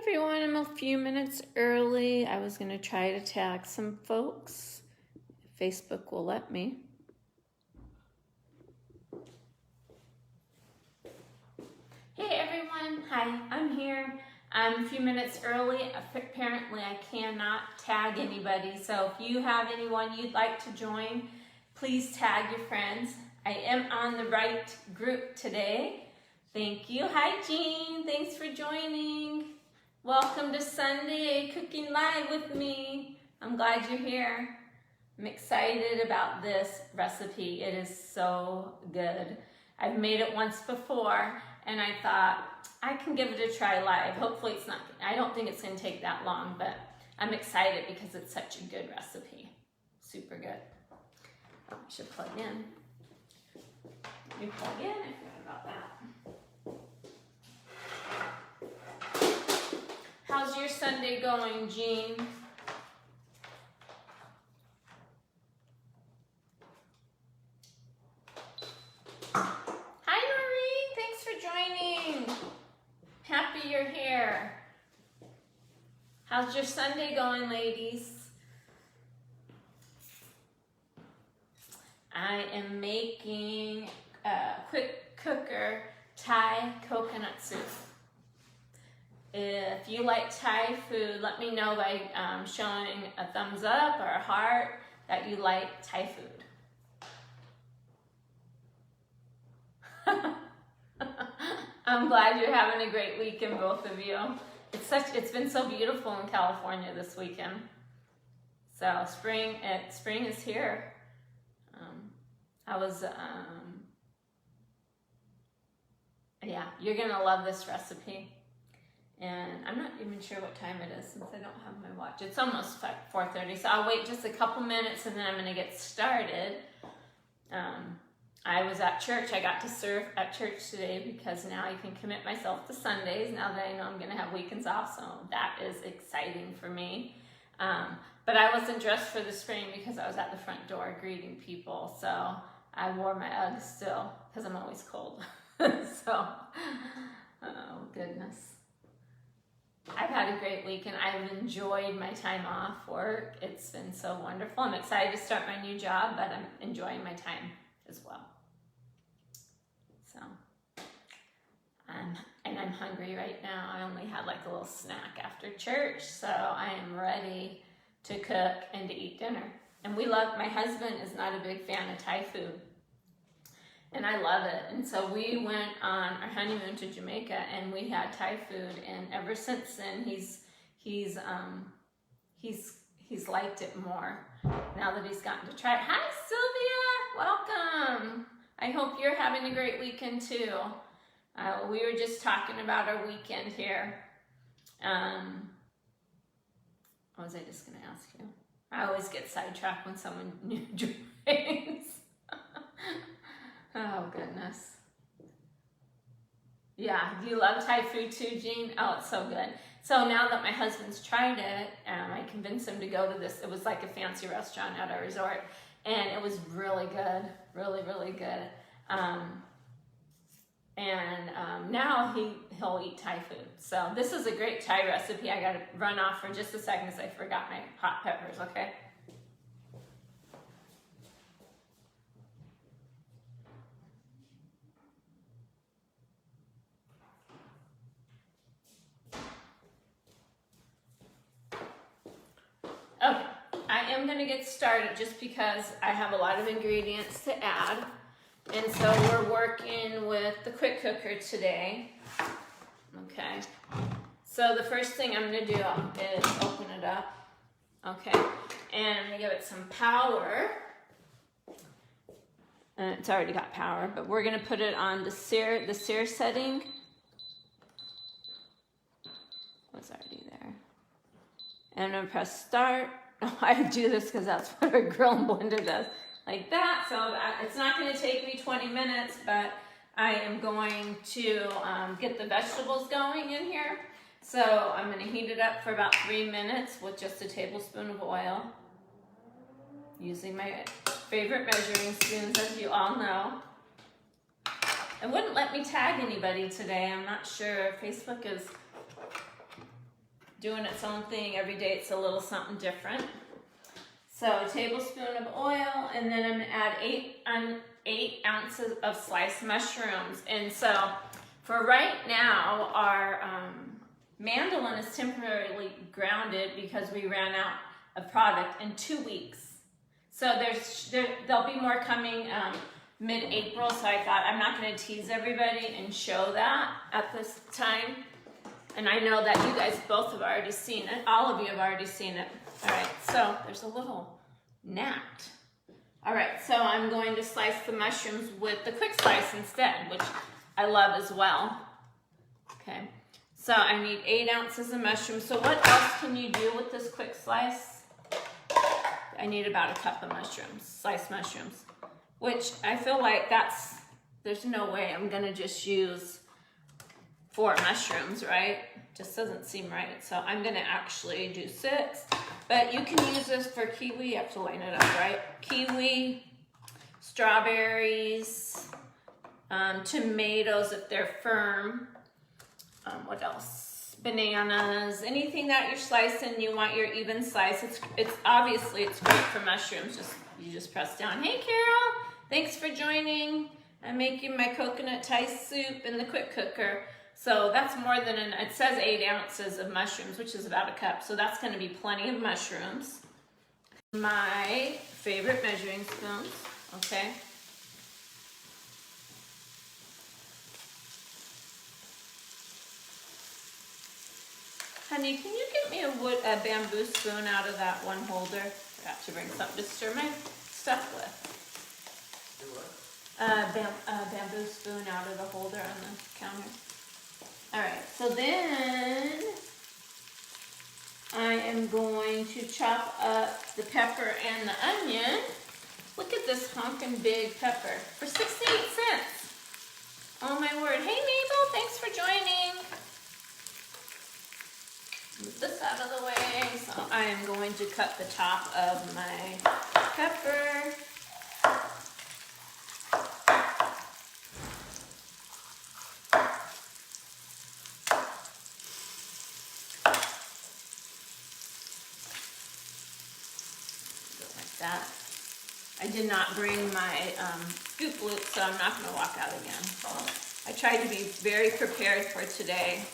everyone, I'm a few minutes early. I was going to try to tag some folks, if Facebook will let me. Hey everyone, hi, I'm here. I'm a few minutes early. Apparently I cannot tag anybody, so if you have anyone you'd like to join, please tag your friends. I am on the right group today. Thank you. Hi Jean, thanks for joining. Welcome to Sunday Cooking Live with me. I'm glad you're here. I'm excited about this recipe. It is so good. I've made it once before and I thought I can give it a try live. Hopefully it's not, I don't think it's gonna take that long, but I'm excited because it's such a good recipe. Super good. Oh, I should plug in. Let me plug in, I forgot about that. How's your Sunday going, Jean? Hi, Noreen. Thanks for joining. Happy you're here. How's your Sunday going, ladies? I am making a quick cooker Thai coconut soup. If you like Thai food, let me know by showing a thumbs up or a heart that you like Thai food. I'm glad you're having a great weekend, both of you. It's been so beautiful in California this weekend. So spring is here. Yeah, you're gonna love this recipe. And I'm not even sure what time it is since I don't have my watch. It's almost 4:30, so I'll wait just a couple minutes and then I'm gonna get started. I was at church. I got to serve at church today because now I can commit myself to Sundays now that I know I'm gonna have weekends off, so that is exciting for me. But I wasn't dressed for the spring because I was at the front door greeting people, so I wore my Uggs still because I'm always cold. So, oh goodness. I've had a great weekend. I've enjoyed my time off work. It's been so wonderful. I'm excited to start my new job, but I'm enjoying my time as well. So, and I'm hungry right now. I only had like a little snack after church, so I am ready to cook and to eat dinner. And my husband is not a big fan of Thai food. And I love it. And so we went on our honeymoon to Jamaica and we had Thai food. And ever since then, he's liked it more now that he's gotten to try it. Hi, Sylvia. Welcome. I hope you're having a great weekend too. We were just talking about our weekend here. What was I just going to ask you? I always get sidetracked when someone new joins. Oh, goodness. Yeah, do you love Thai food too, Jean? Oh, it's so good. So now that my husband's tried it, I convinced him to go to this. It was like a fancy restaurant at our resort, and it was really good, really, really good. Now he'll eat Thai food. So this is a great Thai recipe. I got to run off for just a second because I forgot my hot peppers, okay? Okay, I am going to get started just because I have a lot of ingredients to add. And so we're working with the quick cooker today. Okay, so the first thing I'm going to do is open it up. Okay, and I'm going to give it some power. And it's already got power, but we're going to put it on the sear setting. What's already there? And I'm going to press start. Oh, I do this because that's what our grill and blender does. Like that. So it's not going to take me 20 minutes, but I am going to get the vegetables going in here. So I'm going to heat it up for about 3 minutes with just a tablespoon of oil. Using my favorite measuring spoons, as you all know. It wouldn't let me tag anybody today. I'm not sure. Facebook is doing its own thing. Every day it's a little something different. So a tablespoon of oil, and then I'm gonna add 8 ounces of sliced mushrooms. And so for right now, our mandolin is temporarily grounded because we ran out of product in 2 weeks. So there'll be more coming mid-April, so I thought I'm not gonna tease everybody and show that at this time. And I know that you guys both have already seen it. All of you have already seen it. All right, so there's a little gnat. All right, so I'm going to slice the mushrooms with the quick slice instead, which I love as well. Okay, so I need 8 ounces of mushrooms. So what else can you do with this quick slice? I need about a cup of mushrooms, sliced mushrooms, which I feel like there's no way I'm gonna just use 4 mushrooms, right? Just doesn't seem right. So I'm gonna actually do 6, but you can use this for kiwi. You have to line it up, right? Kiwi, strawberries, tomatoes if they're firm. What else? Bananas, anything that you're slicing, you want your even slice. It's obviously it's great for mushrooms. You just press down. Hey Carol, thanks for joining. I'm making my coconut Thai soup in the quick cooker. So that's more than it says 8 ounces of mushrooms, which is about a cup. So that's gonna be plenty of mushrooms. My favorite measuring spoons, okay? Honey, can you get me a bamboo spoon out of that one holder? Forgot to bring something to stir my stuff with. Do what? Bamboo spoon out of the holder on the counter. All right, so then I am going to chop up the pepper and the onion. Look at this honking big pepper for 68 cents. Oh my word. Hey Mabel, thanks for joining. Move this out of the way. So I am going to cut the top of my pepper. That. I did not bring my scoop loop, so I'm not going to walk out again. I tried to be very prepared for today,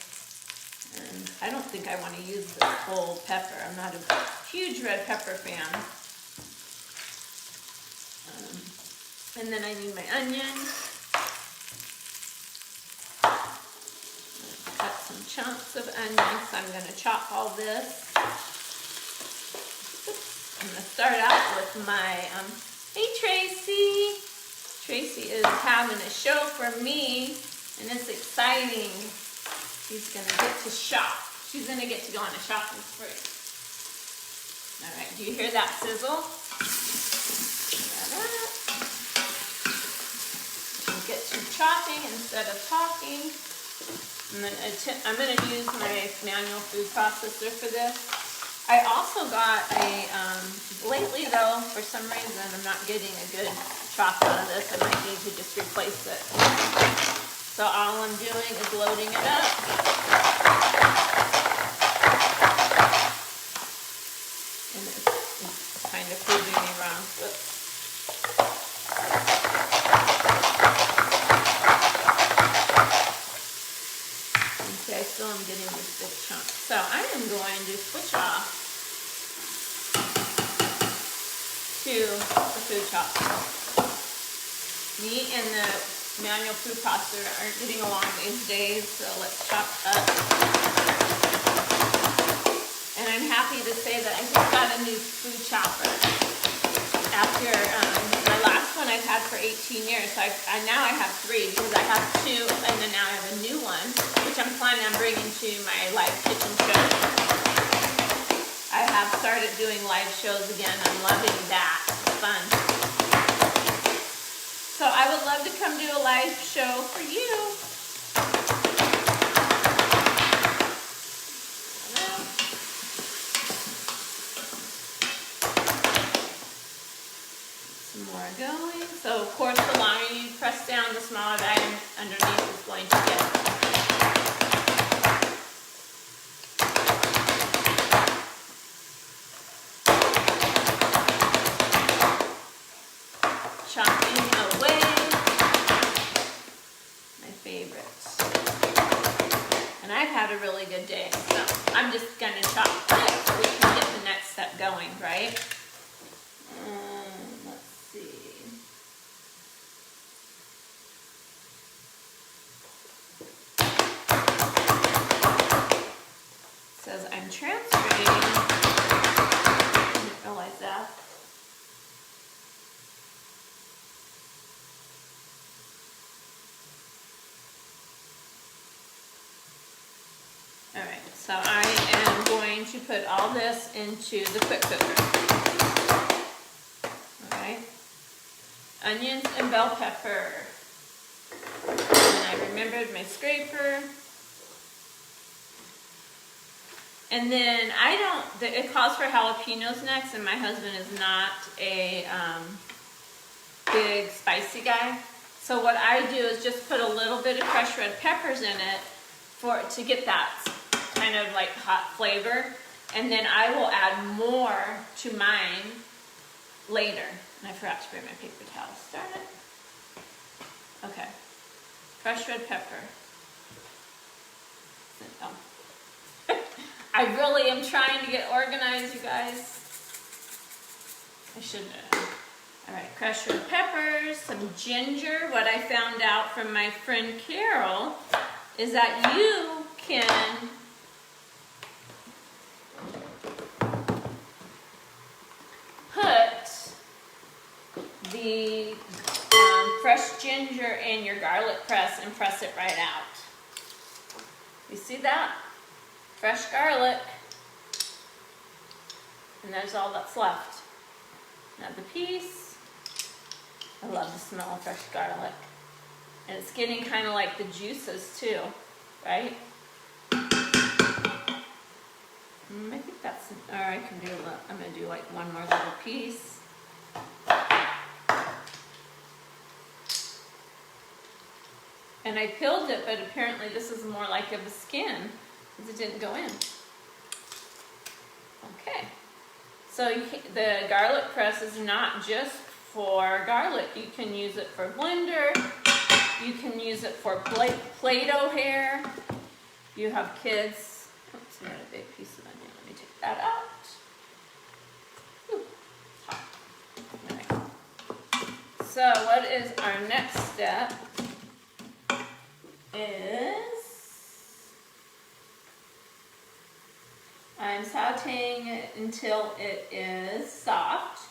and I don't think I want to use this whole pepper. I'm not a huge red pepper fan. And then I need my onion. Cut some chunks of onion, so I'm going to chop all this. I'm going to start out with my, hey Tracy. Tracy is having a show for me, and it's exciting. She's going to get to shop. She's going to get to go on a shopping spree. All right, do you hear that sizzle? Get to chopping instead of talking. I'm going to use my manual food processor for this. I also got a, lately though, for some reason, I'm not getting a good chop out of this. I might need to just replace it. So all I'm doing is loading it up. And it's kind of proving me wrong. Okay, I still am getting this big chunk. So I am going to switch off to the food chopper. Me and the manual food processor aren't getting along these days, so let's chop up. And I'm happy to say that I just got a new food chopper. After my last one I've had for 18 years, so now I have 3 because I have 2, and then now I have a new one, which I'm planning on bringing to my live kitchen show. I have started doing live shows again. I'm loving that. It's fun. So I would love to come do a live show for you. Some more going. So of course the longer you press down, the smaller the item underneath is going to get. And I've had a really good day, so I'm just gonna chop quick so we can get the next step going, right? Let's see. It says I'm transferring. I didn't realize that. All right, so I am going to put all this into the quick cooker. All right, onions and bell pepper. And I remembered my scraper. And then it calls for jalapenos next, and my husband is not a big spicy guy. So what I do is just put a little bit of crushed red peppers in it to get that kind of like hot flavor. And then I will add more to mine later. And I forgot to bring my paper towels. Darn it. Okay. Crushed red pepper. Oh. I really am trying to get organized, you guys. I shouldn't have. All right, crushed red peppers, some ginger. What I found out from my friend Carol is that you can put the fresh ginger in your garlic press and press it right out. You see that? Fresh garlic, and there's all that's left. Another piece. I love the smell of fresh garlic. And it's getting kind of like the juices too, right? I think that's, or I can do, I'm gonna do like one more little piece. And I peeled it, but apparently this is more like of a skin. It didn't go in. Okay, so the garlic press is not just for garlic. You can use it for blender. You can use it for Play-Doh hair. You have kids. Oops, I got a big piece of onion. Let me take that out. Ooh, hot. All right. So what is our next step? I'm sauteing it until it is soft.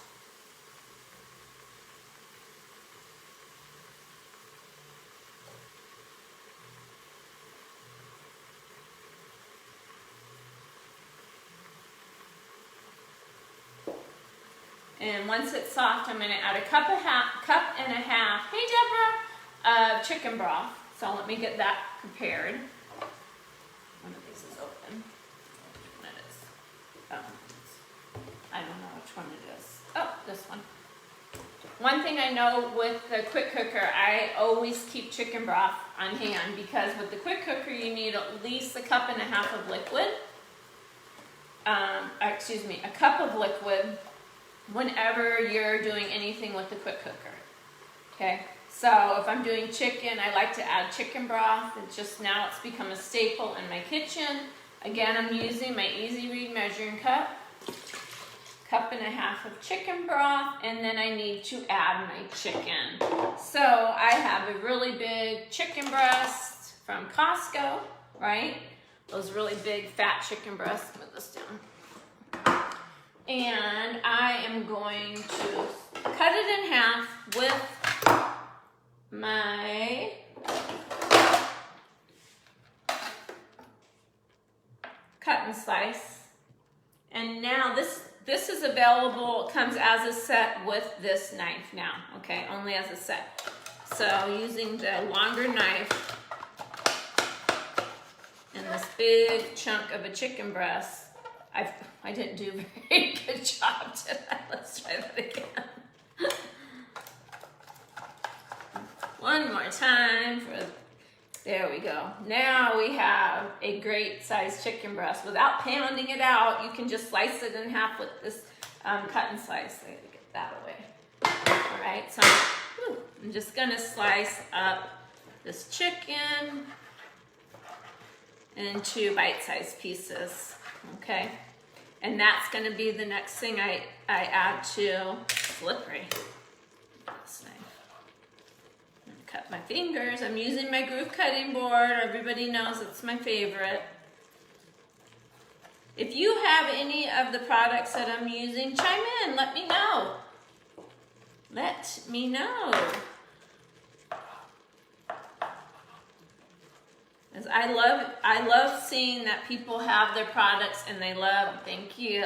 And once it's soft, I'm going to add a cup and a half, hey Deborah, of chicken broth. So let me get that prepared. One of these is open. I don't know which one it is. Oh, this one. One thing I know with the quick cooker, I always keep chicken broth on hand because with the quick cooker you need at least a cup and a half of liquid. A cup of liquid whenever you're doing anything with the quick cooker. Okay, so if I'm doing chicken, I like to add chicken broth. Now it's become a staple in my kitchen. Again, I'm using my Easy Read measuring cup. Cup and a half of chicken broth, and then I need to add my chicken. So I have a really big chicken breast from Costco, right? Those really big fat chicken breasts. Move this down. And I am going to cut it in half with my cut and slice. And now this is available, comes as a set with this knife now, okay, only as a set. So using the longer knife and this big chunk of a chicken breast, I didn't do a very good job, did I? Let's try that again. One more time there we go. Now we have a great sized chicken breast. Without pounding it out, you can just slice it in half with this cut and slice. I gotta get that away. All right, so I'm just gonna slice up this chicken. into bite-sized pieces, okay? And that's gonna be the next thing I add to slippery. This knife. Cut my fingers. I'm using my groove cutting board. Everybody knows it's my favorite. If you have any of the products that I'm using, chime in, let me know. Let me know. As I love seeing that people have their products and they love, thank you.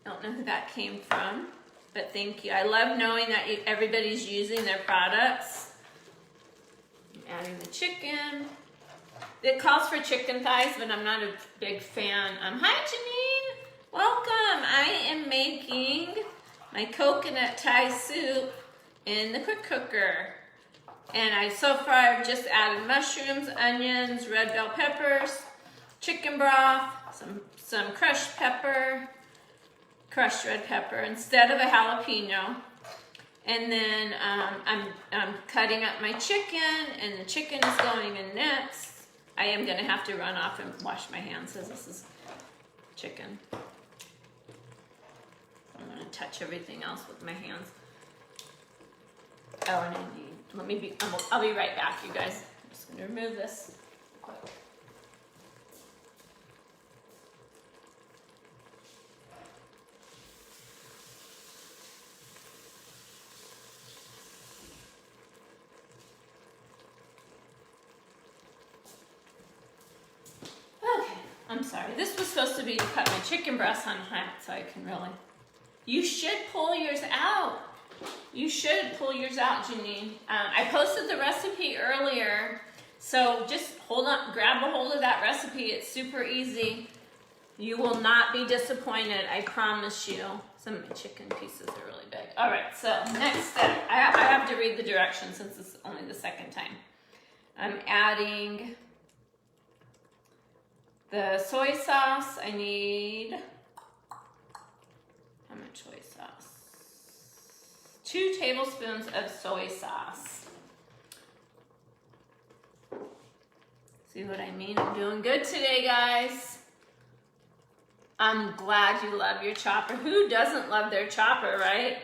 Don't know who that came from, but thank you. I love knowing that everybody's using their products. I'm adding the chicken. It calls for chicken thighs, but I'm not a big fan. Hi Janine, welcome. I am making my coconut Thai soup in the quick cooker. And so far I've just added mushrooms, onions, red bell peppers, chicken broth, some crushed pepper, crushed red pepper instead of a jalapeno. And then I'm cutting up my chicken, and the chicken is going in next. I am gonna have to run off and wash my hands because this is chicken. I'm gonna touch everything else with my hands. Oh, and I'll be right back, you guys. I'm just gonna remove this quick. Okay, I'm sorry. This was supposed to be to cut my chicken breasts on hot, so I can really. You should pull yours out. You should pull yours out, Janine. I posted the recipe earlier, so just grab a hold of that recipe. It's super easy. You will not be disappointed, I promise you. Some of my chicken pieces are really big. All right, so next step. I have to read the directions since it's only the second time. I'm adding the soy sauce. I need, how much soy sauce? 2 tablespoons of soy sauce. See what I mean? I'm doing good today, guys. I'm glad you love your chopper. Who doesn't love their chopper, right?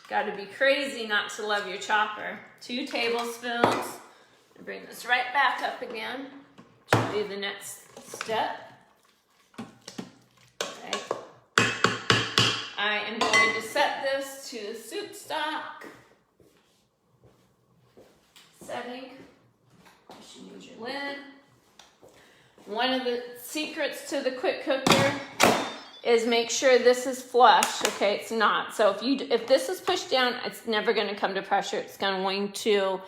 Got to be crazy not to love your chopper. 2 tablespoons. I'll bring this right back up again. Show you the next step. Okay. I am going to set this to the soup stock setting. You should use your lid. One of the secrets to the quick cooker is make sure this is flush. Okay, it's not. So if this is pushed down, it's never going to come to pressure. It's going to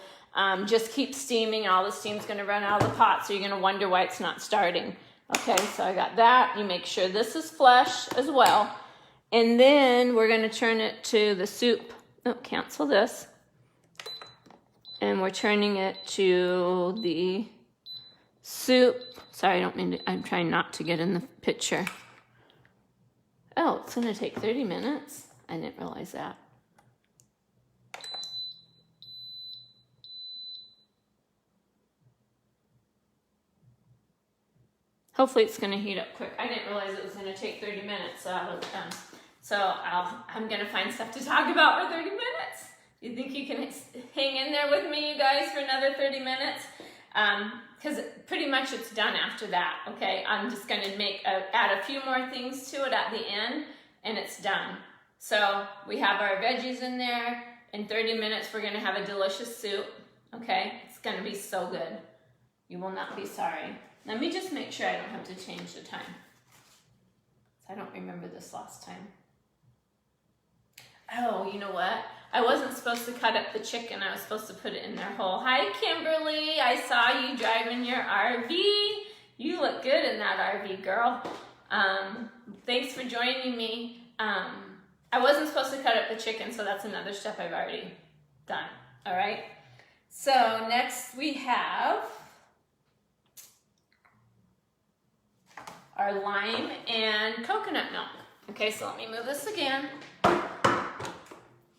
just keep steaming. All the steam's going to run out of the pot, so you're going to wonder why it's not starting. Okay, so I got that. You make sure this is flush as well. And then we're going to turn it to the soup. Oh, cancel this. And we're turning it to the soup. Sorry, I don't mean to, I'm trying not to get in the picture. Oh, it's going to take 30 minutes. I didn't realize that. Hopefully it's going to heat up quick. I didn't realize it was going to take 30 minutes, so I'm going to find stuff to talk about for 30 minutes. You think you can hang in there with me, you guys, for another 30 minutes? Because pretty much it's done after that, okay? I'm just going to add a few more things to it at the end, and it's done. So we have our veggies in there. In 30 minutes, we're going to have a delicious soup, okay? It's going to be so good. You will not be sorry. Let me just make sure I don't have to change the time. I don't remember this last time. Oh, you know what? I wasn't supposed to cut up the chicken. I was supposed to put it in there whole. Hi, Kimberly. I saw you driving your RV. You look good in that RV, girl. Thanks for joining me. I wasn't supposed to cut up the chicken, so that's another step I've already done. All right? So next we have our lime and coconut milk. Okay, so let me move this again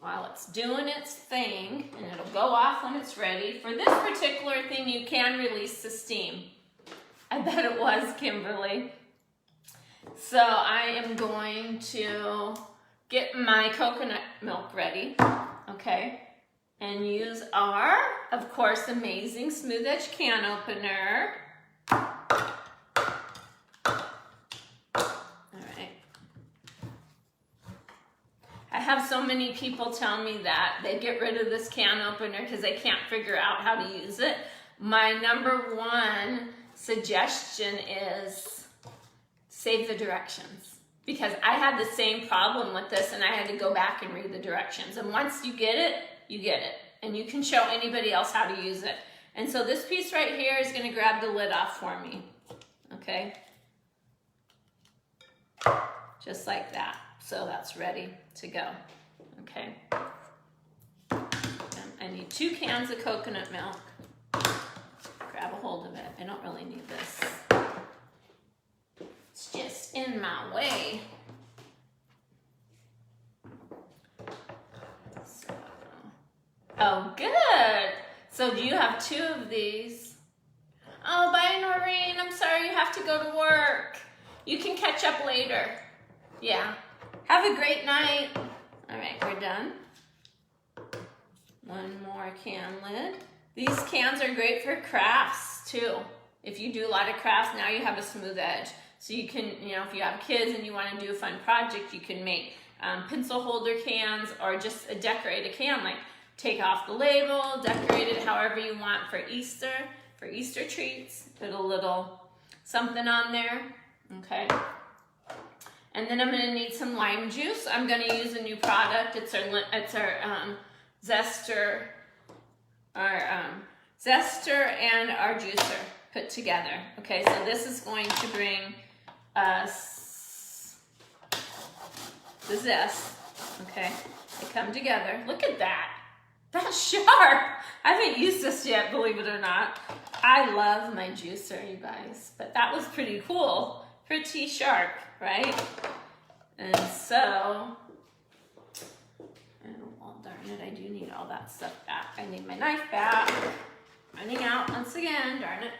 while it's doing its thing, and it'll go off when it's ready. For this particular thing, you can release the steam. I bet it was, Kimberly. So I am going to get my coconut milk ready, okay? And use our, of course, amazing smooth edge can opener. I have so many people tell me that they get rid of this can opener because they can't figure out how to use it. My number one suggestion is save the directions, because I had the same problem with this and I had to go back and read the directions. And once you get it, you get it. And you can show anybody else how to use it. And so this piece right here is going to grab the lid off for me. Okay? Just like that. So that's ready to go. Okay. And I need 2 cans of coconut milk. Grab a hold of it. I don't really need this. It's just in my way. So, oh, good. So do you have 2 of these? Oh, bye, Noreen. I'm sorry you have to go to work. You can catch up later. Yeah. Have a great night. All right, we're done. 1 more can lid. These cans are great for crafts too. If you do a lot of crafts, now you have a smooth edge. So you can, if you have kids and you want to do a fun project, you can make pencil holder cans or just decorate a can. Like take off the label, decorate it however you want for Easter treats. Put a little something on there, okay? And then I'm going to need some lime juice. I'm going to use a new product. It's our Zester, Zester and our juicer put together. Okay, so this is going to bring us the zest. Okay, they come together. Look at that. That's sharp. I haven't used this yet, believe it or not. I love my juicer, you guys. But that was pretty cool. Pretty sharp, right? And so, well, darn it, I do need all that stuff back. I need my knife back. Running out once again, darn it.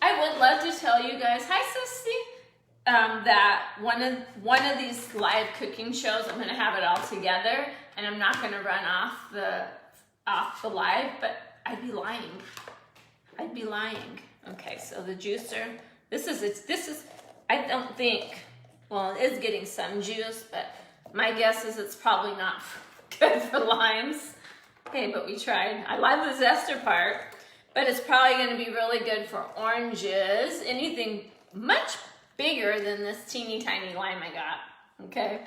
I would love to tell you guys, hi Sissy, that one of these live cooking shows, I'm gonna have it all together, and I'm not gonna run off the live, but I'd be lying. Okay, so the juicer, this is, I don't think, well, it is getting some juice, but my guess is it's probably not good for limes. Okay, but we tried. I love the zester part, but it's probably gonna be really good for oranges, anything much bigger than this teeny tiny lime I got, okay?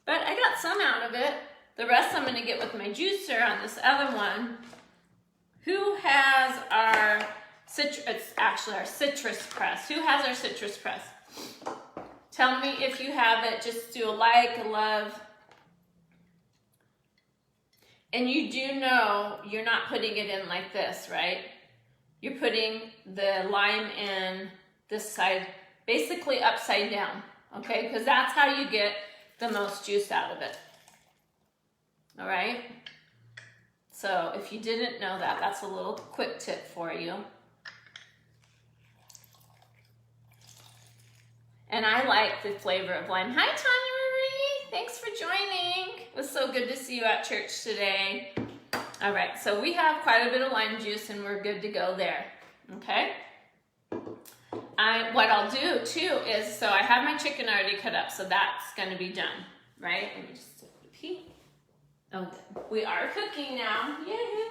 But I got some out of it. The rest I'm gonna get with my juicer on this other one. Who has our citrus, it's actually our citrus press. Who has our citrus press? Tell me if you have it, just do a like, a love. And you do know you're not putting it in like this, right? You're putting the lime in this side, basically upside down, okay? Because that's how you get the most juice out of it. All right? So if you didn't know that, that's a little quick tip for you. And I like the flavor of lime. Hi, Tanya Marie. Thanks for joining. It was so good to see you at church today. All right, so we have quite a bit of lime juice and we're good to go there, okay? What I'll do too is, so I have my chicken already cut up, so that's gonna be done, right? Let me just pee. Oh, we are cooking now, yay!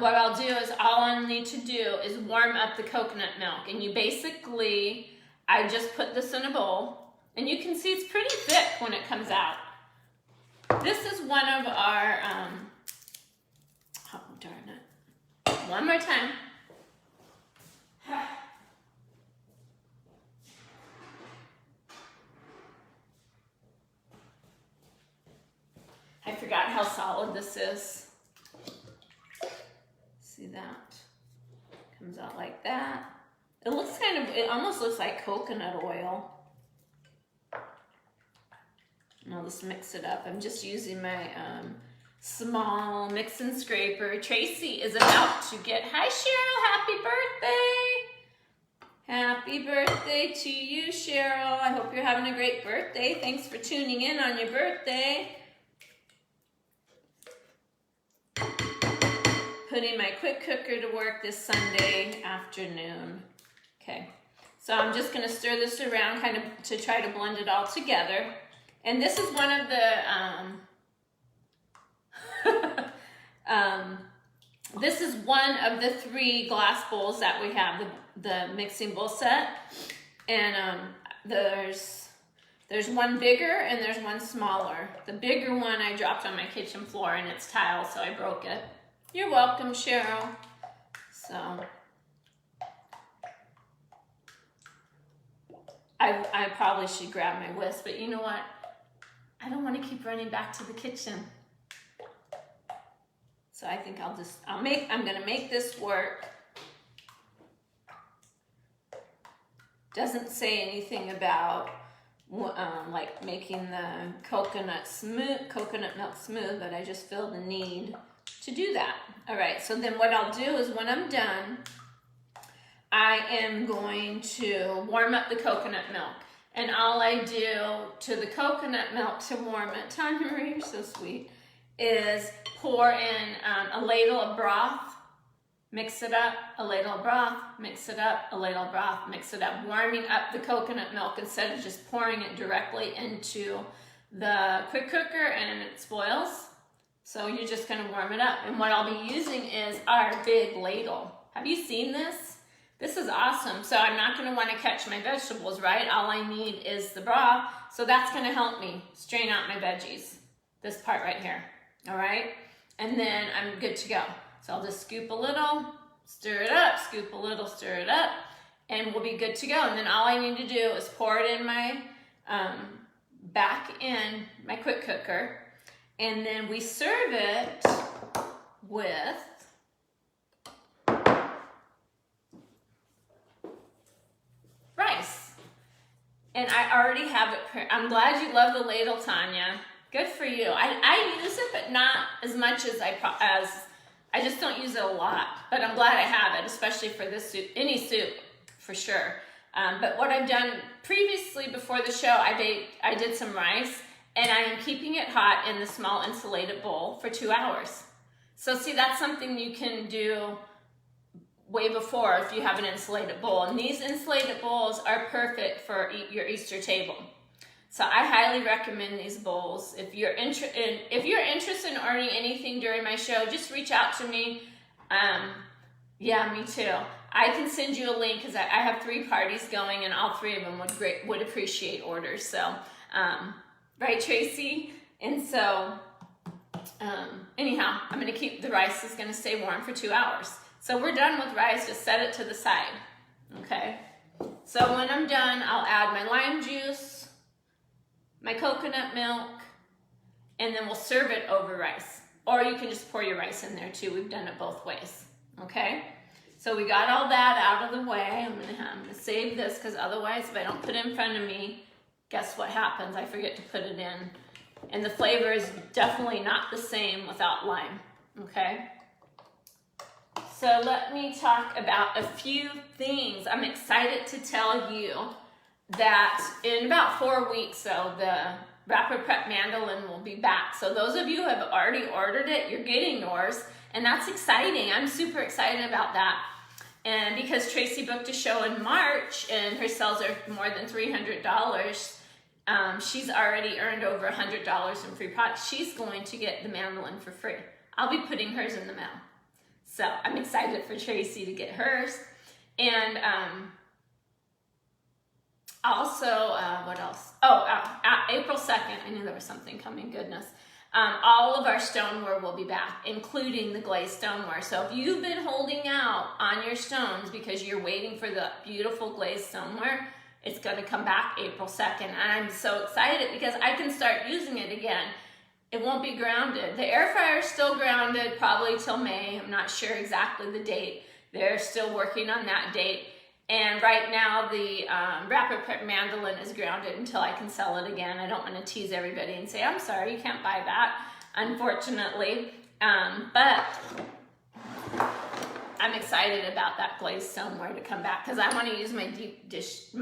What I'll do is, all I need to do is warm up the coconut milk, and you basically, I just put this in a bowl, and you can see it's pretty thick when it comes out. This is one of our, oh darn it, one more time. I forgot how solid this is. See that? Comes out like that. It looks it almost looks like coconut oil. And I'll just mix it up. I'm just using my small mix and scraper. Tracy is about to get, hi Cheryl, happy birthday. Happy birthday to you, Cheryl. I hope you're having a great birthday. Thanks for tuning in on your birthday. Putting my quick cooker to work this Sunday afternoon. Okay, so I'm just gonna stir this around kind of to try to blend it all together. And this is one of the, this is one of the 3 glass bowls that we have, the mixing bowl set. And there's one bigger and there's one smaller. The bigger one I dropped on my kitchen floor and it's tile, so I broke it. You're welcome, Cheryl. So I probably should grab my whisk, but you know what? I don't want to keep running back to the kitchen. So I think I'm gonna make this work. Doesn't say anything about like making the coconut milk smooth, but I just feel the need to do that. All right, so then what I'll do is when I'm done, I am going to warm up the coconut milk. And all I do to the coconut milk to warm it, Tanya Marie, you're so sweet, is pour in a ladle of broth, mix it up, a ladle of broth, mix it up, a ladle of broth, mix it up, warming up the coconut milk instead of just pouring it directly into the quick cooker and it spoils. So you're just gonna warm it up. And what I'll be using is our big ladle. Have you seen this? This is awesome. So I'm not gonna wanna catch my vegetables, right? All I need is the broth. So that's gonna help me strain out my veggies. This part right here, all right? And then I'm good to go. So I'll just scoop a little, stir it up, scoop a little, stir it up, and we'll be good to go. And then all I need to do is pour it in my, back in my quick cooker. And then we serve it with rice. And I already have it. I'm glad you love the ladle, Tanya. Good for you. I use it, but not as much as I just don't use it a lot. But I'm glad I have it, especially for this soup, any soup, for sure. But what I've done previously before the show, I did some rice. And I am keeping it hot in the small insulated bowl for 2 hours. So see, that's something you can do way before if you have an insulated bowl. And these insulated bowls are perfect for your Easter table. So I highly recommend these bowls. If you're interested in ordering anything during my show, just reach out to me. Yeah, me too. I can send you a link because I have 3 parties going and all 3 of them would appreciate orders. So, right, Tracy? And so, anyhow, I'm gonna keep, the rice is gonna stay warm for 2 hours. So we're done with rice, just set it to the side, okay? So when I'm done, I'll add my lime juice, my coconut milk, and then we'll serve it over rice. Or you can just pour your rice in there too. We've done it both ways, okay? So we got all that out of the way. I'm gonna save this because otherwise if I don't put it in front of me, guess what happens? I forget to put it in. And the flavor is definitely not the same without lime, okay? So let me talk about a few things. I'm excited to tell you that in about 4 weeks, so the Rapid Prep Mandolin will be back. So those of you who have already ordered it, you're getting yours, and that's exciting. I'm super excited about that. And because Tracy booked a show in March and her sales are more than $300, she's already earned over $100 in free products. She's going to get the mandolin for free. I'll be putting hers in the mail. So I'm excited for Tracy to get hers. And also, what else? Oh, April 2nd, I knew there was something coming, goodness. All of our stoneware will be back, including the glazed stoneware. So if you've been holding out on your stones because you're waiting for the beautiful glazed stoneware, it's gonna come back April 2nd. And I'm so excited because I can start using it again. It won't be grounded. The air fryer is still grounded probably till May. I'm not sure exactly the date. They're still working on that date. And right now the Rapid Prep mandolin is grounded until I can sell it again. I don't want to tease everybody and say, I'm sorry, you can't buy that, unfortunately. But I'm excited about that glazed stoneware to come back because I want to use my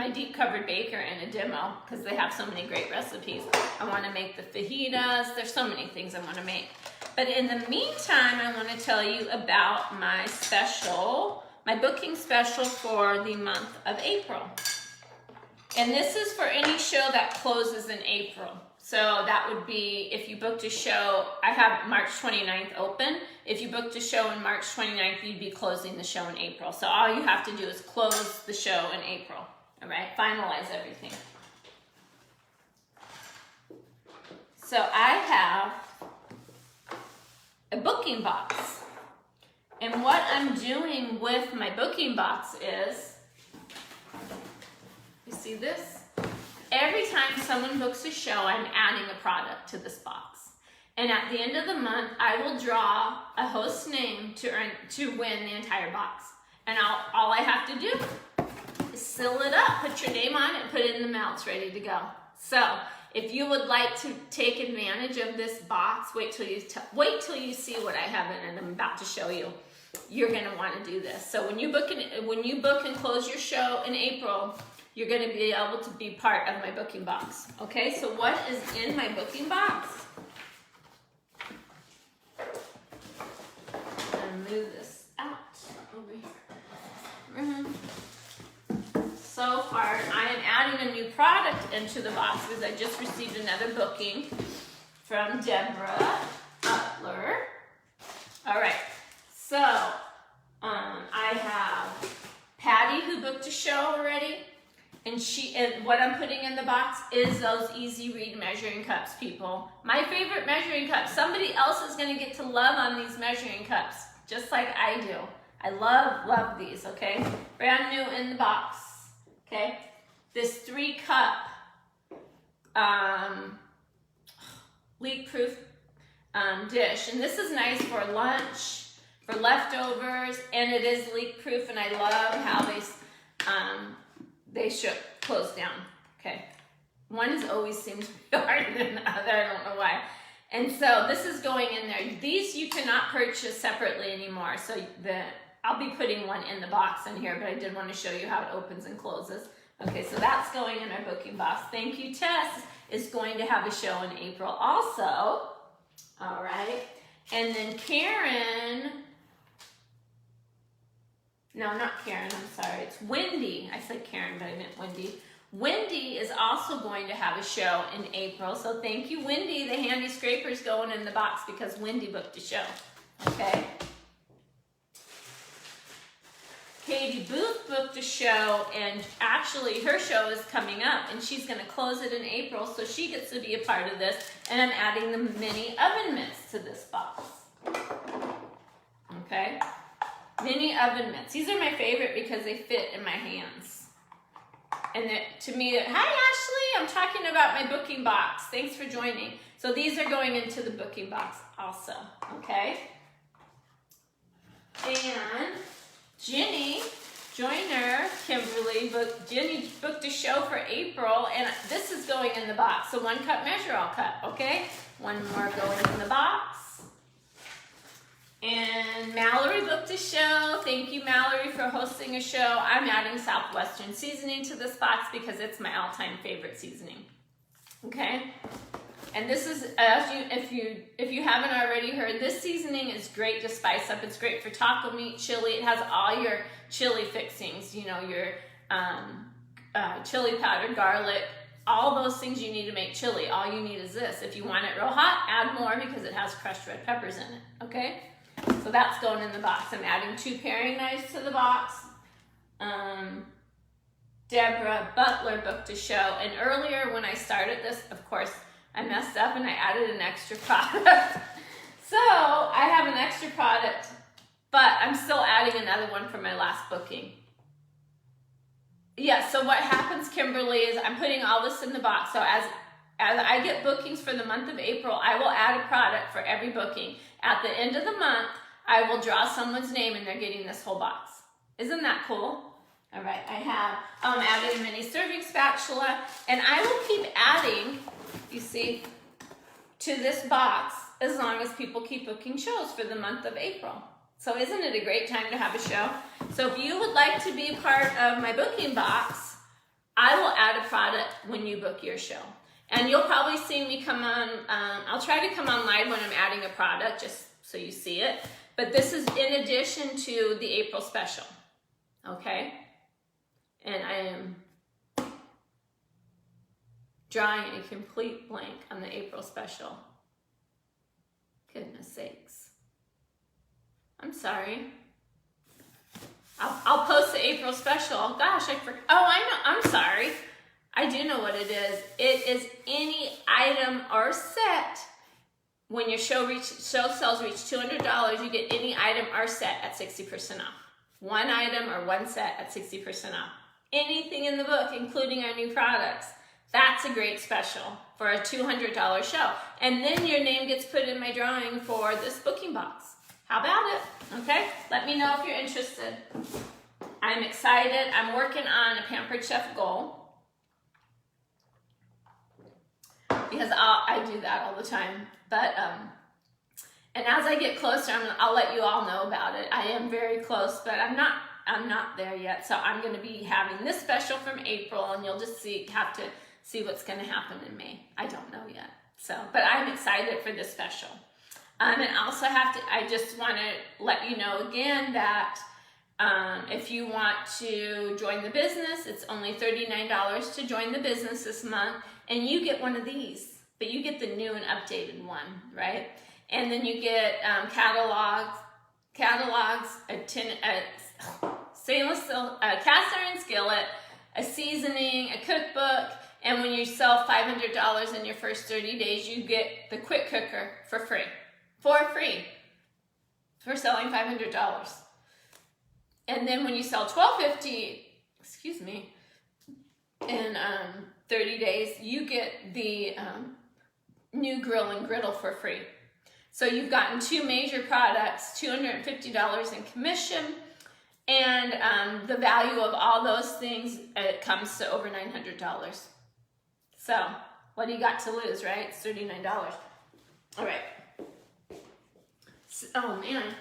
deep covered baker in a demo because they have so many great recipes. I want to make the fajitas. There's so many things I want to make. But in the meantime, I want to tell you about my special, my booking special for the month of April. And this is for any show that closes in April. So that would be, if you booked a show, I have March 29th open. If you booked a show in March 29th, you'd be closing the show in April. So all you have to do is close the show in April, all right? Finalize everything. So I have a booking box. And what I'm doing with my booking box is, you see this? Every time someone books a show, I'm adding a product to this box. And at the end of the month, I will draw a host name to win the entire box. And all I have to do is seal it up, put your name on it, put it in the mail, it's ready to go. So if you would like to take advantage of this box, wait till you see what I have in it. I'm about to show you. You're gonna want to do this. So when you book and close your show in April, you're going to be able to be part of my booking box. Okay, so what is in my booking box? I'm going to move this out over here. So far, I am adding a new product into the box because I just received another booking from Deborah Butler. All right, so I have Patty who booked a show already. And what I'm putting in the box is those easy read measuring cups, people. My favorite measuring cups. Somebody else is gonna get to love on these measuring cups, just like I do. I love these, okay? Brand new in the box, okay? This 3-cup leak-proof dish. And this is nice for lunch, for leftovers, and it is leak-proof, and I love how they should close down, okay? One is always seems to be harder than the other, I don't know why. And so this is going in there. These you cannot purchase separately anymore, so I'll be putting one in the box in here, but I did want to show you how it opens and closes. Okay, so that's going in our booking box. Thank you, Tess, is going to have a show in April also. All right, and then Karen, no, not Karen, I'm sorry, it's Wendy. I said Karen, but I meant Wendy. Wendy is also going to have a show in April, so thank you, Wendy. The handy scraper's going in the box because Wendy booked a show, okay? Katie Booth booked a show, and actually her show is coming up, and she's going to close it in April, so she gets to be a part of this, and I'm adding the mini oven mitts to this box, okay? Mini oven mitts. These are my favorite because they fit in my hands. And to me, hi Ashley, I'm talking about my booking box. Thanks for joining. So these are going into the booking box also, okay? And Jenny Joyner, Jenny booked a show for April, and this is going in the box. So 1-cup measure all cup, okay? One more going in the box. And Mallory booked a show. Thank you, Mallory, for hosting a show. I'm adding Southwestern seasoning to this box because it's my all-time favorite seasoning. Okay? And this is, if you haven't already heard, this seasoning is great to spice up. It's great for taco meat, chili. It has all your chili fixings, you know, your chili powder, garlic, all those things you need to make chili. All you need is this. If you want it real hot, add more because it has crushed red peppers in it, okay? So that's going in the box. I'm adding 2 paring knives to the box. Deborah Butler booked a show, and earlier when I started this, of course, I messed up and I added an extra product. So I have an extra product, but I'm still adding another one for my last booking. Yeah, so what happens, Kimberly, is I'm putting all this in the box. So as I get bookings for the month of April, I will add a product for every booking. At the end of the month, I will draw someone's name and they're getting this whole box. Isn't that cool? All right, I have added a mini serving spatula, and I will keep adding, you see, to this box as long as people keep booking shows for the month of April. So isn't it a great time to have a show? So if you would like to be part of my booking box, I will add a product when you book your show. And you'll probably see me come on, I'll try to come on live when I'm adding a product, just so you see it. But this is in addition to the April special, okay? And I am drawing a complete blank on the April special. Goodness sakes. I'm sorry. I'll post the April special. Gosh, I forgot. Oh, I know. I'm sorry. I do know what it is. It is any item or set. When your show sales reach $200, you get any item or set at 60% off. One item or one set at 60% off. Anything in the book, including our new products. That's a great special for a $200 show. And then your name gets put in my drawing for this booking box. How about it? Okay? Let me know if you're interested. I'm excited. I'm working on a Pampered Chef goal. Because I do that all the time. But, and as I get closer, I'll let you all know about it. I am very close, but I'm not there yet. So I'm going to be having this special from April, and you'll just have to see what's going to happen in May. I don't know yet. So, but I'm excited for this special. And also I just want to let you know again that if you want to join the business, it's only $39 to join the business this month, and you get one of these, but you get the new and updated one, right? And then you get catalogs, a stainless steel cast iron skillet, a seasoning, a cookbook, and when you sell $500 in your first 30 days, you get the quick cooker for free. For free. For selling $500. And then when you sell $12.50, excuse me, in 30 days, you get the new grill and griddle for free. So you've gotten two major products, $250 in commission, and the value of all those things, it comes to over $900. So what do you got to lose, right? It's $39. All right. Oh man,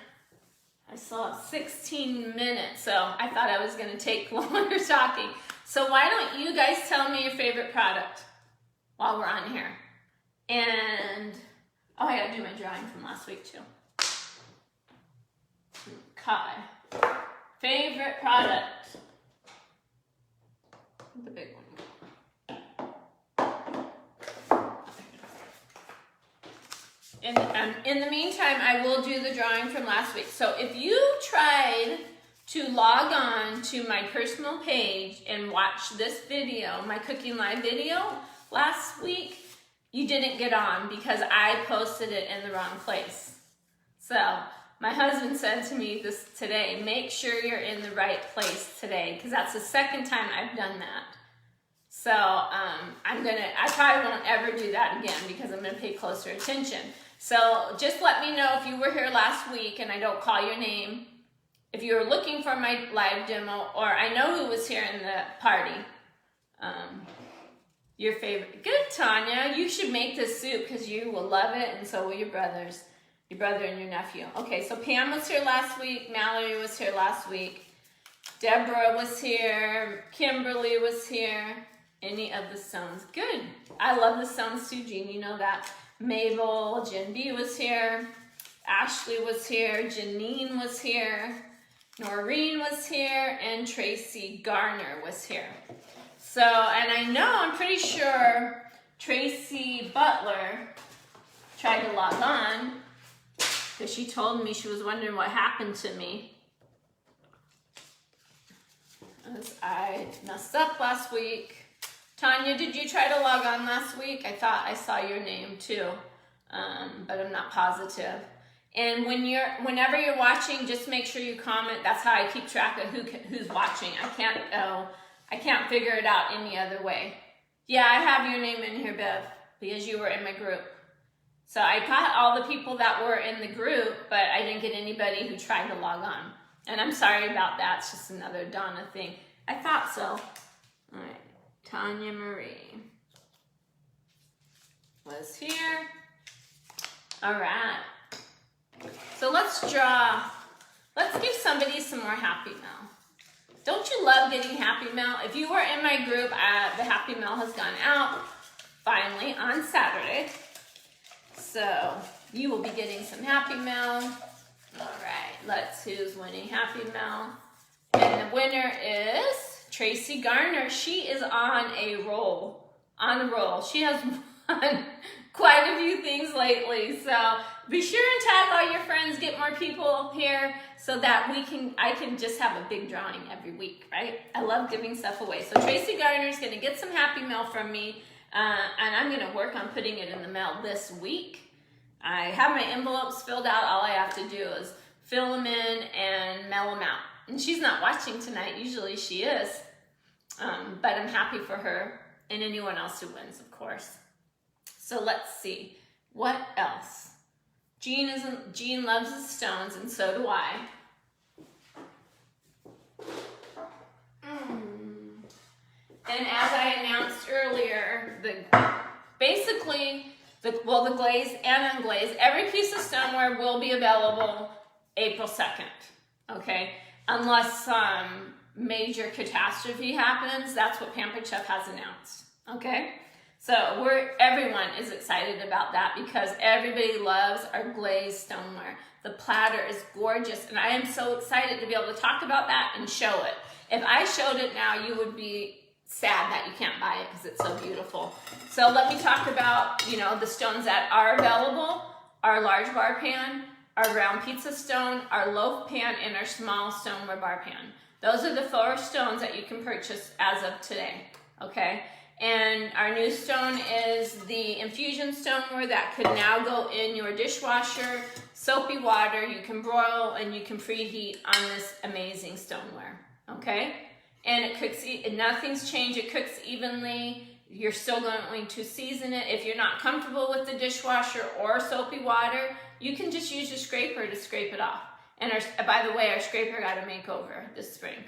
I saw 16 minutes, so I thought I was going to take longer talking. So why don't you guys tell me your favorite product while we're on here? And, oh, I got to do my drawing from last week too. Okay. Favorite product. The big one. In the meantime, I will do the drawing from last week. So if you tried to log on to my personal page and watch this video, my cooking live video last week, you didn't get on because I posted it in the wrong place. So my husband said to me this today, make sure you're in the right place today, because that's the second time I've done that. So I probably won't ever do that again because I'm gonna pay closer attention. So just let me know if you were here last week and I don't call your name. If you were looking for my live demo, or I know who was here in the party. Your favorite. Good, Tanya. You should make this soup because you will love it, and so will your brothers. Your brother and your nephew. Okay, so Pam was here last week. Mallory was here last week. Deborah was here. Kimberly was here. Any of the Stones. Good. I love the Stones too, Jean. You know that. Mabel, Jen B was here. Ashley was here. Janine was here. Noreen was here. And Tracy Garner was here. So, and I know, I'm pretty sure Tracy Butler tried to log on because she told me she was wondering what happened to me. As I messed up last week. Tanya, did you try to log on last week? I thought I saw your name too, but I'm not positive. And whenever you're watching, just make sure you comment. That's how I keep track of who's watching. I can't figure it out any other way. Yeah, I have your name in here, Bev, because you were in my group. So I got all the people that were in the group, but I didn't get anybody who tried to log on. And I'm sorry about that. It's just another Donna thing. I thought so. All right, Tanya Marie was here. All right. So let's give somebody some more Happy Mail. Don't you love getting Happy Mail? If you were in my group, the Happy Mail has gone out finally on Saturday. So you will be getting some Happy Mail. All right, let's see who's winning Happy Mail. And the winner is Tracy Garner. She is on a roll. She has won quite a few things lately. So be sure and tag all your friends, get more people here so that I can just have a big drawing every week, right? I love giving stuff away. So Tracy Garner is going to get some Happy Mail from me, and I'm going to work on putting it in the mail this week. I have my envelopes filled out. All I have to do is fill them in and mail them out. And she's not watching tonight. Usually she is. But I'm happy for her and anyone else who wins, of course. So let's see. What else? Jean loves the stones, and so do I. And as I announced earlier, the glazed and unglazed, every piece of stoneware will be available April 2nd, okay? Unless some major catastrophe happens, that's what Pampered Chef has announced, okay? So everyone is excited about that because everybody loves our glazed stoneware. The platter is gorgeous, and I am so excited to be able to talk about that and show it. If I showed it now, you would be sad that you can't buy it because it's so beautiful. So let me talk about, the stones that are available: our large bar pan, our round pizza stone, our loaf pan, and our small stoneware bar pan. Those are the 4 stones that you can purchase as of today, okay? And our new stone is the infusion stoneware that could now go in your dishwasher, soapy water. You can broil and you can preheat on this amazing stoneware, okay? And it cooks, nothing's changed. It cooks evenly. You're still going to season it. If you're not comfortable with the dishwasher or soapy water, you can just use your scraper to scrape it off. And by the way, our scraper got a makeover this spring,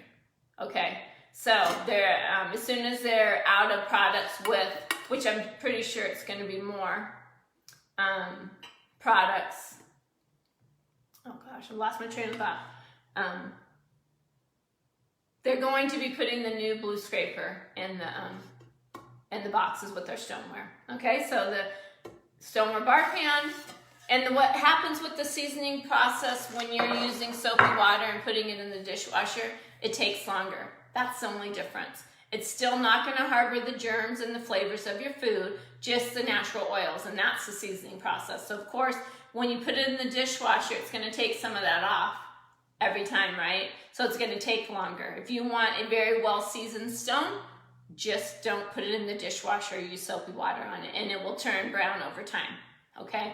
okay? So they're, as soon as they're out of products with, which I'm pretty sure it's going to be more products. Oh gosh, I lost my train of thought. They're going to be putting the new blue scraper in the boxes with their stoneware. Okay, so the stoneware bar pan. And what happens with the seasoning process when you're using soapy water and putting it in the dishwasher, it takes longer. That's the only difference. It's still not going to harbor the germs and the flavors of your food, just the natural oils, and that's the seasoning process. So of course, when you put it in the dishwasher, it's going to take some of that off every time, right? So it's going to take longer. If you want a very well-seasoned stone, just don't put it in the dishwasher, use soapy water on it, and it will turn brown over time, okay?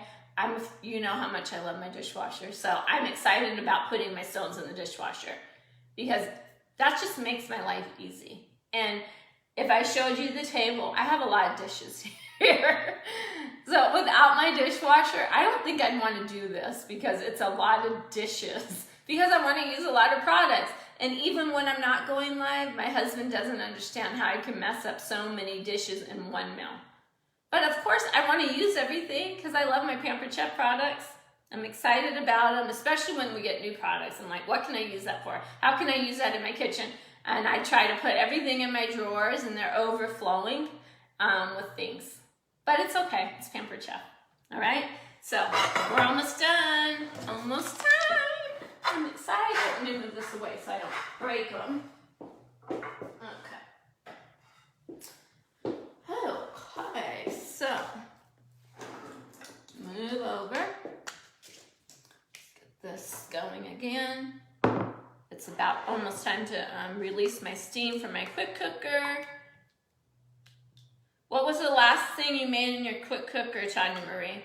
You know how much I love my dishwasher, so I'm excited about putting my stones in the dishwasher because that just makes my life easy. And if I showed you the table, I have a lot of dishes here. So without my dishwasher, I don't think I'd want to do this because it's a lot of dishes because I want to use a lot of products. And even when I'm not going live, my husband doesn't understand how I can mess up so many dishes in one meal. But of course, I want to use everything because I love my Pampered Chef products. I'm excited about them, especially when we get new products. I'm like, what can I use that for? How can I use that in my kitchen? And I try to put everything in my drawers and they're overflowing with things. But it's okay, it's Pampered Chef, all right? So we're almost done, almost time. I'm excited. Let me move this away so I don't break them. Okay. Okay, so move over. Get this going again. It's about almost time to release my steam from my quick cooker. What was the last thing you made in your quick cooker, Tanya Marie?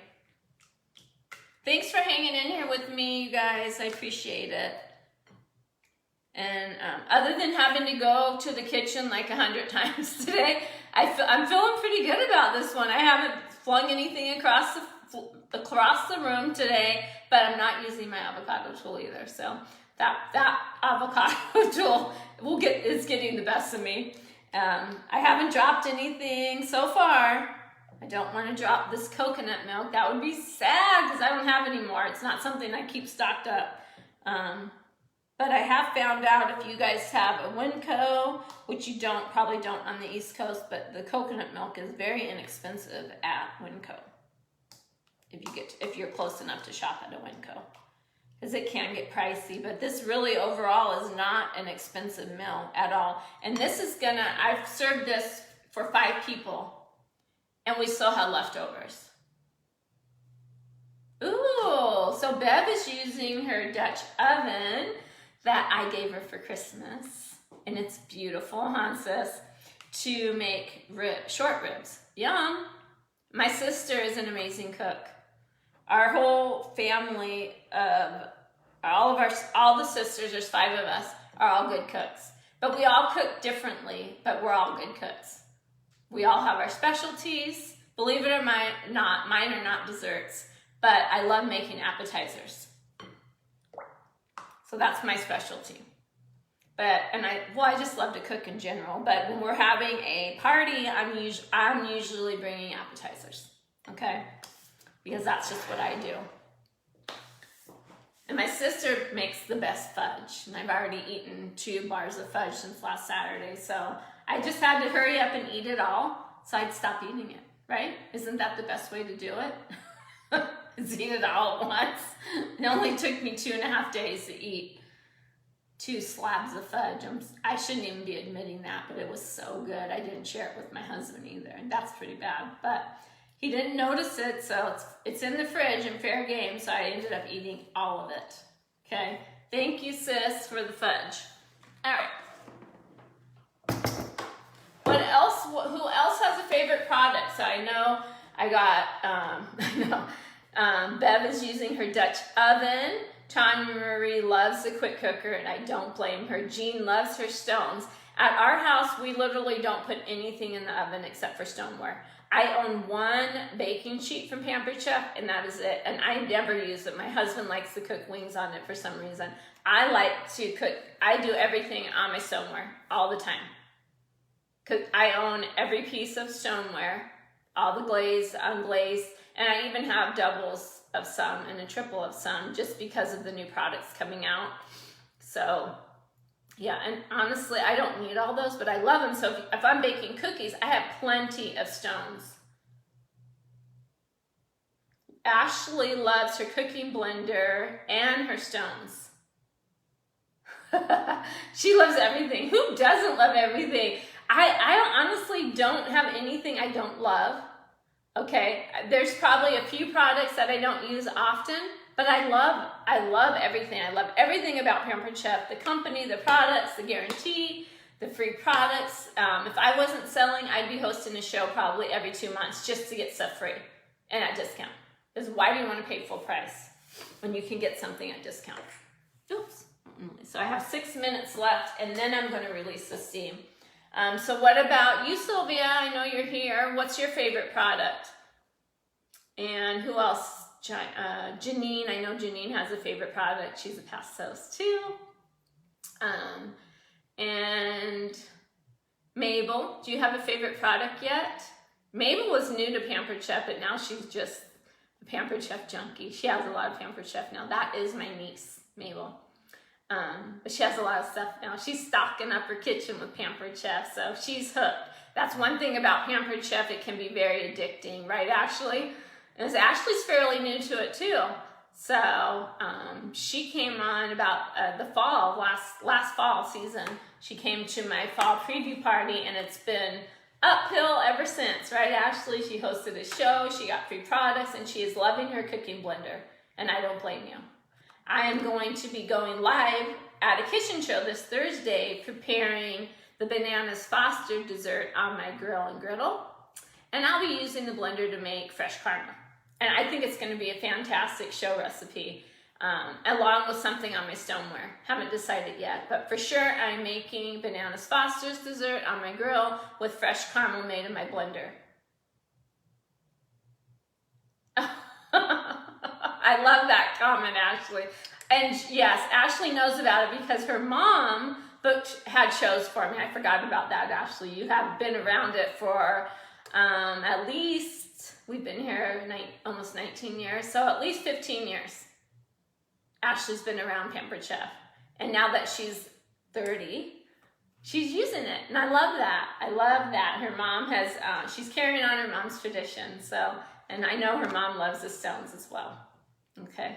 Thanks for hanging in here with me, you guys. I appreciate it. And other than having to go to the kitchen like 100 times today, I'm feeling pretty good about this one. I haven't flung anything across the room today, but I'm not using my avocado tool either. So That avocado tool is getting the best of me. I haven't dropped anything so far. I don't want to drop this coconut milk. That would be sad because I don't have any more. It's not something I keep stocked up. But I have found out if you guys have a Winco, which you probably don't on the East Coast, but the coconut milk is very inexpensive at Winco. If you're close enough to shop at a Winco, because it can get pricey. But this really overall is not an expensive meal at all. And this is I've served this for 5 people, and we still have leftovers. Ooh, so Bev is using her Dutch oven that I gave her for Christmas. And it's beautiful, huh, sis? To make short ribs. Yum. My sister is an amazing cook. Our whole family of all the sisters, there's 5 of us, are all good cooks. But we all cook differently, but we're all good cooks. We all have our specialties. Believe it or not, mine are not desserts, but I love making appetizers. So that's my specialty. I just love to cook in general, but when we're having a party, I'm usually bringing appetizers, okay? Because that's just what I do. And my sister makes the best fudge, and I've already eaten 2 bars of fudge since last Saturday, so I just had to hurry up and eat it all, so I'd stop eating it, right? Isn't that the best way to do it? Is eat it all at once. It only took me 2.5 days to eat 2 slabs of fudge. I shouldn't even be admitting that, but it was so good. I didn't share it with my husband either, and that's pretty bad. But he didn't notice it, so it's in the fridge and fair game, so I ended up eating all of it. Okay? Thank you, sis, for the fudge. All right. What else? Who else has a favorite product? So I know I got, Bev is using her Dutch oven. Tanya Marie loves the quick cooker, and I don't blame her. Jean loves her stones. At our house, we literally don't put anything in the oven except for stoneware. I own 1 baking sheet from Pampered Chef, and that is it. And I never use it. My husband likes to cook wings on it for some reason. I like to cook. I do everything on my stoneware all the time. Because I own every piece of stoneware, all the glazed, unglazed, and I even have doubles of some and a triple of some just because of the new products coming out. So yeah, and honestly, I don't need all those, but I love them. So if I'm baking cookies, I have plenty of stones. Ashley loves her cooking blender and her stones. She loves everything. Who doesn't love everything? I honestly don't have anything I don't love. Okay, there's probably a few products that I don't use often, but I love everything. I love everything about Pampered Chef, the company, the products, the guarantee, the free products. If I wasn't selling, I'd be hosting a show probably every 2 months just to get stuff free and at discount. Because why do you want to pay full price when you can get something at discount? Oops. So I have 6 minutes left, and then I'm going to release the steam. So what about you, Sylvia? I know you're here. What's your favorite product? And who else? Janine. I know Janine has a favorite product. She's a pastos too. And Mabel, do you have a favorite product yet? Mabel was new to Pampered Chef, but now she's just a Pampered Chef junkie. She has a lot of Pampered Chef now. That is my niece, Mabel. But she has a lot of stuff now. She's stocking up her kitchen with Pampered Chef, so she's hooked. That's one thing about Pampered Chef. It can be very addicting, right, Ashley? And Ashley's fairly new to it, too. So she came on about the fall, last fall season. She came to my fall preview party, and it's been uphill ever since, right, Ashley? She hosted a show, she got free products, and she is loving her cooking blender, and I don't blame you. I am going to be going live at a kitchen show this Thursday preparing the Bananas Foster dessert on my grill and griddle. And I'll be using the blender to make fresh caramel. And I think it's going to be a fantastic show recipe, along with something on my stoneware. Haven't decided yet, but for sure I'm making Bananas Foster's dessert on my grill with fresh caramel made in my blender. I love that comment, Ashley. And yes, Ashley knows about it because her mom had shows for me. I forgot about that, Ashley. You have been around it for at least, we've been here almost 19 years, so at least 15 years. Ashley's been around Pampered Chef. And now that she's 30, she's using it. And I love that. I love that. Her mom has, she's carrying on her mom's tradition. So, and I know her mom loves the stones as well. Okay.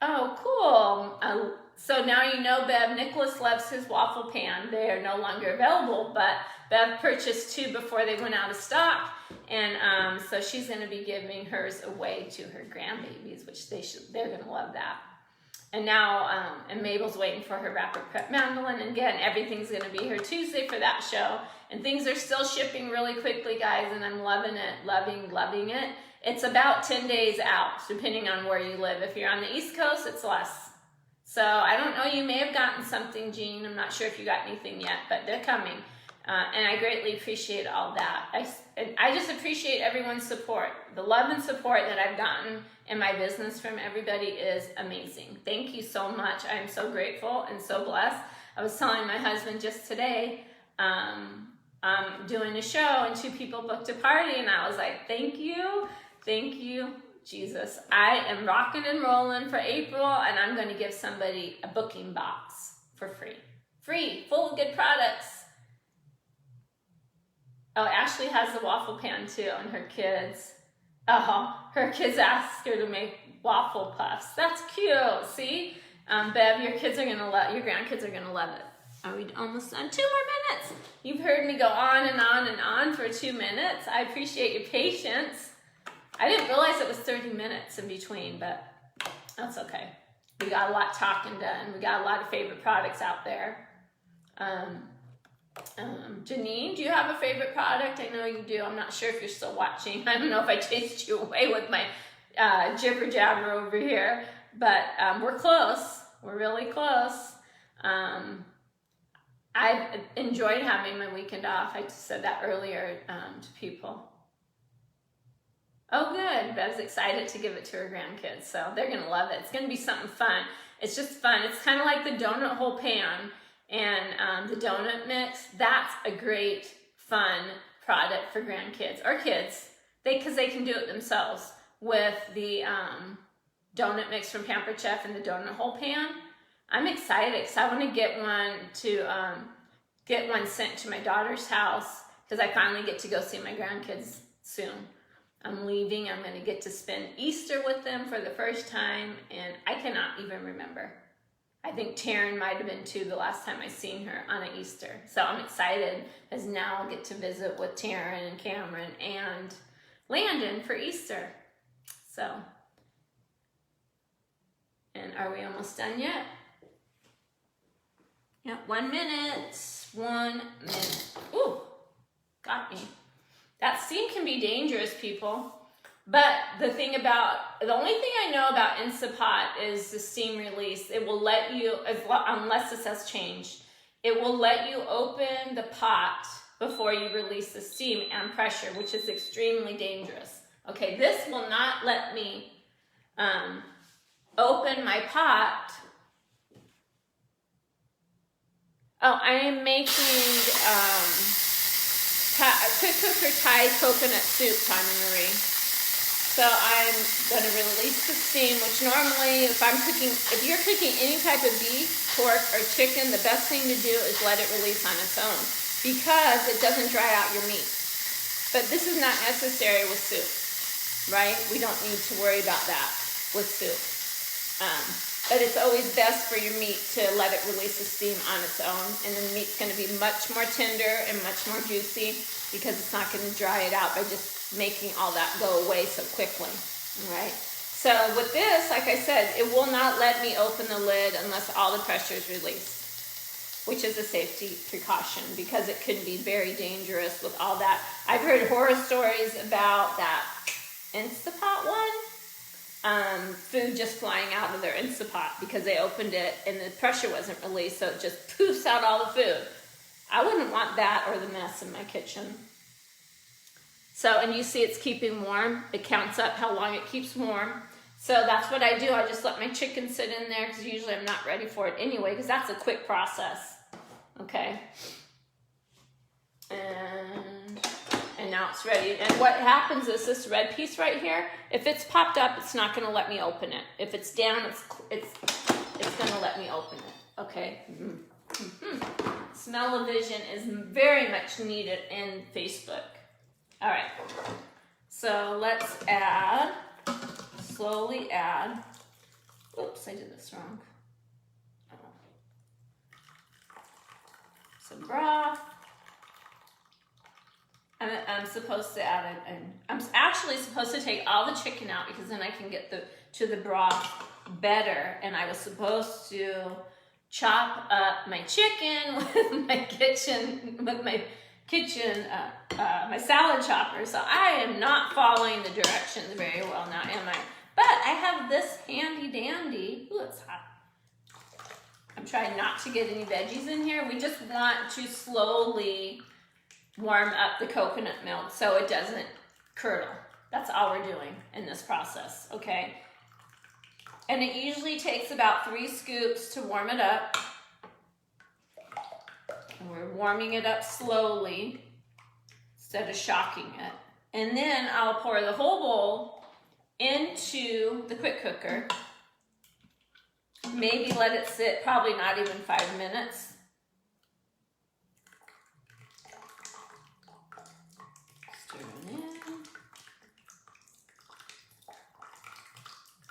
Oh, cool. So now you know, Bev, Nicholas loves his waffle pan. They are no longer available, but Bev purchased 2 before they went out of stock. And so she's going to be giving hers away to her grandbabies, which they're going to love that. And now, and Mabel's waiting for her Rapid Prep mandolin. And again, everything's going to be here Tuesday for that show. And things are still shipping really quickly, guys, and I'm loving it, loving it. It's about 10 days out, depending on where you live. If you're on the East Coast, it's less. So I don't know, you may have gotten something, Jean. I'm not sure if you got anything yet, but they're coming. And I greatly appreciate all that. I just appreciate everyone's support. The love and support that I've gotten in my business from everybody is amazing. Thank you so much. I'm so grateful and so blessed. I was telling my husband just today, I'm doing a show and 2 people booked a party, and I was like, thank you, Jesus. I am rocking and rolling for April, and I'm going to give somebody a booking box for free, full of good products. Oh, Ashley has the waffle pan too, and her kids ask her to make waffle puffs. That's cute. See, Bev, your grandkids are gonna love it. Are we almost done? 2 more minutes. You've heard me go on and on and on for 2 minutes. I appreciate your patience. I didn't realize it was 30 minutes in between, but that's okay. We got a lot talking done. We got a lot of favorite products out there. Janine, do you have a favorite product? I know you do. I'm not sure if you're still watching. I don't know if I chased you away with my jibber jabber over here, but we're close. We're really close. I've enjoyed having my weekend off. I just said that earlier to people. Oh, good. Bev's excited to give it to her grandkids, so they're going to love it. It's going to be something fun. It's just fun. It's kind of like the donut hole pan and the donut mix. That's a great, fun product for grandkids or kids, because they can do it themselves with the donut mix from Pampered Chef and the donut hole pan. I'm excited because I want to get one sent to my daughter's house, because I finally get to go see my grandkids soon. I'm leaving. I'm going to get to spend Easter with them for the first time, and I cannot even remember. I think Taryn might have been too the last time I seen her on an Easter. So I'm excited because now I'll get to visit with Taryn and Cameron and Landon for Easter. So, and are we almost done yet? Yeah, 1 minute. 1 minute. Ooh, got me. That steam can be dangerous, people. But the only thing I know about Instapot is the steam release. It will let you, unless this has changed, it will let you open the pot before you release the steam and pressure, which is extremely dangerous. Okay, this will not let me open my pot. Oh, I am making quick cooker Thai coconut soup, Tanya Marie. So I'm going to release the steam, which normally if you're cooking any type of beef, pork, or chicken, the best thing to do is let it release on its own, because it doesn't dry out your meat. But this is not necessary with soup, right? We don't need to worry about that with soup. But it's always best for your meat to let it release the steam on its own, and the meat's going to be much more tender and much more juicy, because it's not going to dry it out by just making all that go away so quickly. All right. So with this, like I said, it will not let me open the lid unless all the pressure is released, which is a safety precaution, because it could be very dangerous with all that. I've heard horror stories about that Instapot one. Food just flying out of their Instapot because they opened it and the pressure wasn't released, so it just poofs out all the food. I wouldn't want that or the mess in my kitchen. So, and you see it's keeping warm. It counts up how long it keeps warm. So that's what I do. I just let my chicken sit in there because usually I'm not ready for it anyway because that's a quick process. Okay. And now it's ready. And what happens is this red piece right here, if it's popped up, it's not going to let me open it. If it's down, it's going to let me open it. Okay. Smell-o-vision is very much needed in Facebook. All right. So let's add, slowly add. Oops, I did this wrong. Oh. Some broth. I'm supposed to add it, and I'm actually supposed to take all the chicken out because then I can get to the broth better. And I was supposed to chop up my chicken with my my salad chopper. So I am not following the directions very well now, am I? But I have this handy dandy. Ooh, it's hot. I'm trying not to get any veggies in here. We just want to slowly warm up the coconut milk so it doesn't curdle. That's all we're doing in this process, okay? And it usually takes about 3 scoops to warm it up. And we're warming it up slowly instead of shocking it. And then I'll pour the whole bowl into the quick cooker. Maybe let it sit probably not even 5 minutes.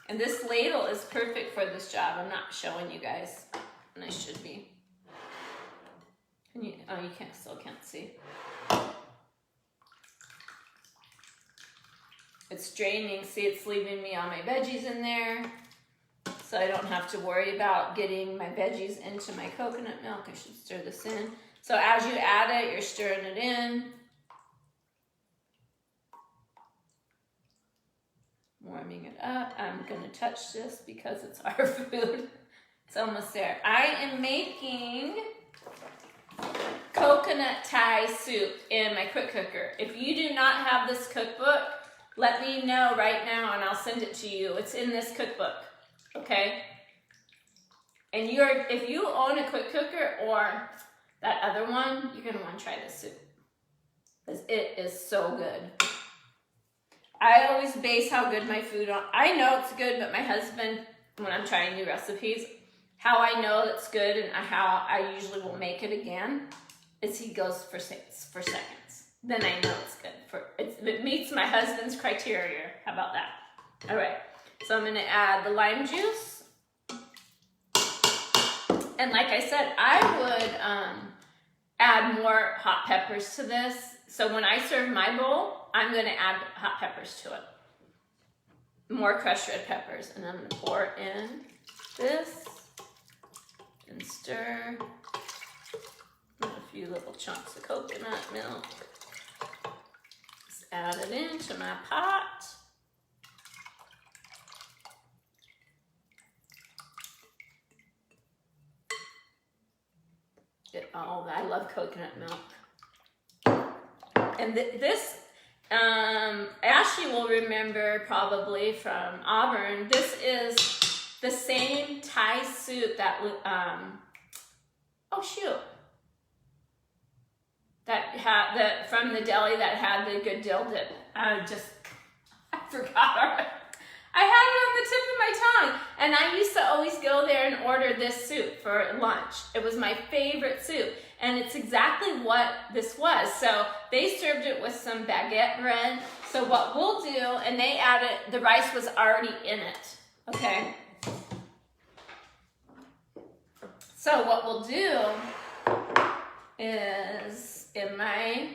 And this ladle is perfect for this job. I'm not showing you guys, and I should be. Can you? Oh, you still can't see. It's draining. See, it's leaving me all my veggies in there, so I don't have to worry about getting my veggies into my coconut milk. I should stir this in. So as you add it, you're stirring it in. Warming it up. I'm going to touch this because it's our food. It's almost there. I am making coconut Thai soup in my quick cooker. If you do not have this cookbook, let me know right now and I'll send it to you. It's in this cookbook, okay? And if you own a quick cooker or that other one, you're going to want to try this soup because it is so good. I always base how good my food on. I know it's good, but my husband, when I'm trying new recipes, how I know it's good and how I usually will make it again is he goes for seconds. Then I know it's good. It meets my husband's criteria. How about that? All right. So I'm going to add the lime juice. And like I said, I would add more hot peppers to this. So when I serve my bowl, I'm going to add hot peppers to it. More crushed red peppers. And I'm going to pour in this and stir. With a few little chunks of coconut milk. Just add it into my pot. I love coconut milk. And this, Ashley will remember probably from Auburn, this is the same Thai soup that, from the deli that had the good dill dip. I forgot. I had it on the tip of my tongue. And I used to always go there and order this soup for lunch. It was my favorite soup. And it's exactly what this was. So they served it with some baguette bread. So what we'll do, and they added, the rice was already in it. Okay. So what we'll do is in my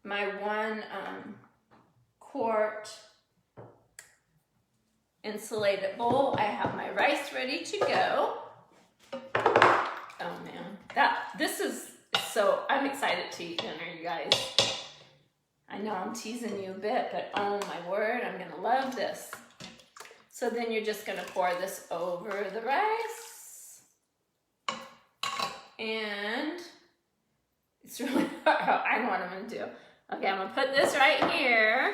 1 quart insulated bowl, I have my rice ready to go. Oh man, I'm excited to eat dinner, you guys. I know I'm teasing you a bit, but oh my word, I'm gonna love this. So then you're just gonna pour this over the rice. And It's really hard. I know what I'm gonna do. Okay, I'm gonna put this right here.